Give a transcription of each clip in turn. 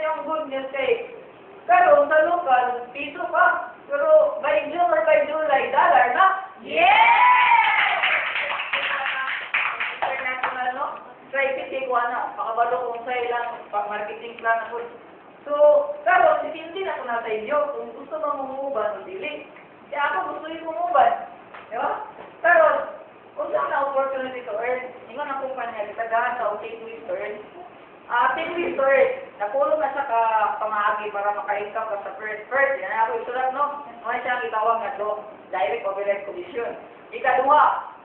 yung good news kay karon sa local, piso pa. Pero by June or by July, dollar na. Yeah! International, no? Try pitik ko na. Pakabalo kung sa ilang marketing plan ako. So, karon hindi na ko na sa inyo kung gusto mo mumuban o dili. Kaya ako gusto yung mumuban. Di ba? Karon, kung saan na opportunity to earn, ingon ang kumpanya, itagahan ka o take with to earn. Take with to earn, napulong na siya ka pamahagi para maka-income ka sa first. Yan ako isulat, no? Mga siya ang itawag na do, direct overhead commission. Ikaduha,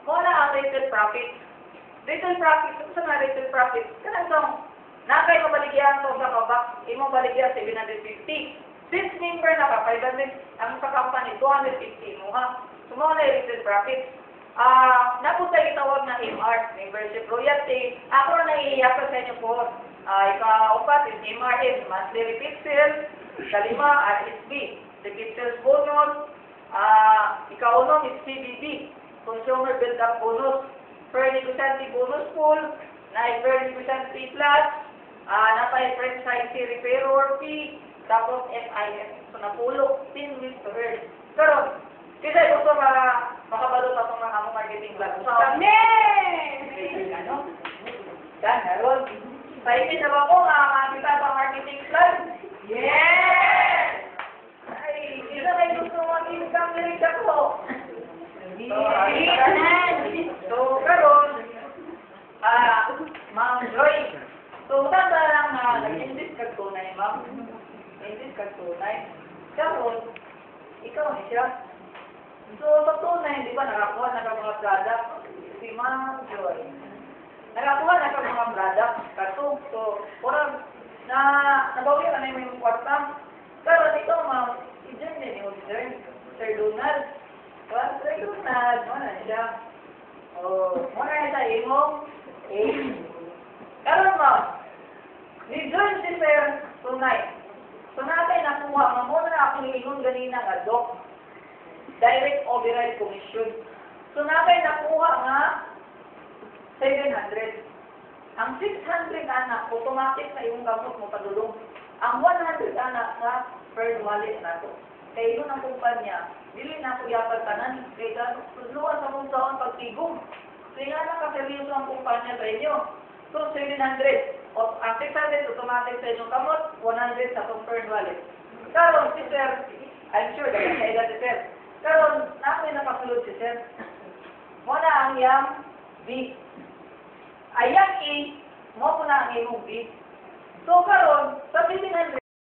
muna ang retail profit. Retail profit, kung saan na retail profit? Kanang song, nakay mabaligyan to sa kabak, imong baligyan 750. Since member na ka, 500, ang sa company, 250 mo ha. Sumama na yung retail profit. Napunta itawag na MR, membership royalty. Ako na naiiyak sa inyo po. Ika-upat is MRM, monthly repeat sales. Kalima, RSB, repeat sales bonus. Ika-unong is CBB, consumer build-up bonus. Per negotiante bonus pool, na per negotiante plus. Napay franchise referral fee, tapos FIS. So, napulok, 10 weeks to earn. Pero, kasi gusto makabalo pa itong mga marketing plan. So, Kami! ano? Yan, meron. Excited na ba po makakita sa marketing plan? Yes! Ay, isa may gusto mag-income direct ako. So, karon, Ma'am Joy. So, tanda lang na nag-indis kag tunay, ma'am. Indis kag tunay. Karon, ikaw ni siya. So, sa tunay, di ba, nakakuha na ka mga product? Si Ma'am Joy. Nakakuha na ka mga product. Katong, so, orang, nabawi ka na yung kwarta. Karon, ikaw, ma'am, i-join din yung join. Sir Donald. Sir Donald, muna siya. Muna siya, imong, karon, ma'am, ni-join si Sir Tunay. So, natin nakuha, ma'am, muna na akong ingon ganina nga, Dok. Direct override commission. So, natin nakuha nga 700. Ang 600 anak, automatic na yung gamot mo padulong. Ang 100 anak na per wallet na to. Kaya yun ang kumpanya, dili na ako yapag tanan, kaya luwan sa mong taon pagtigong. Kaya nga nakaseryoso ang kumpanya sa inyo. So, 700. Ang 600 automatic sa inyong gamot, 100 sa itong per wallet. Karon, si Sir, I'm sure, dahil sa edad si Sir. Karon, namin nakasulod si Sir. Muna ang yang B. Ayang A, mo po na ang imong B. So, karon,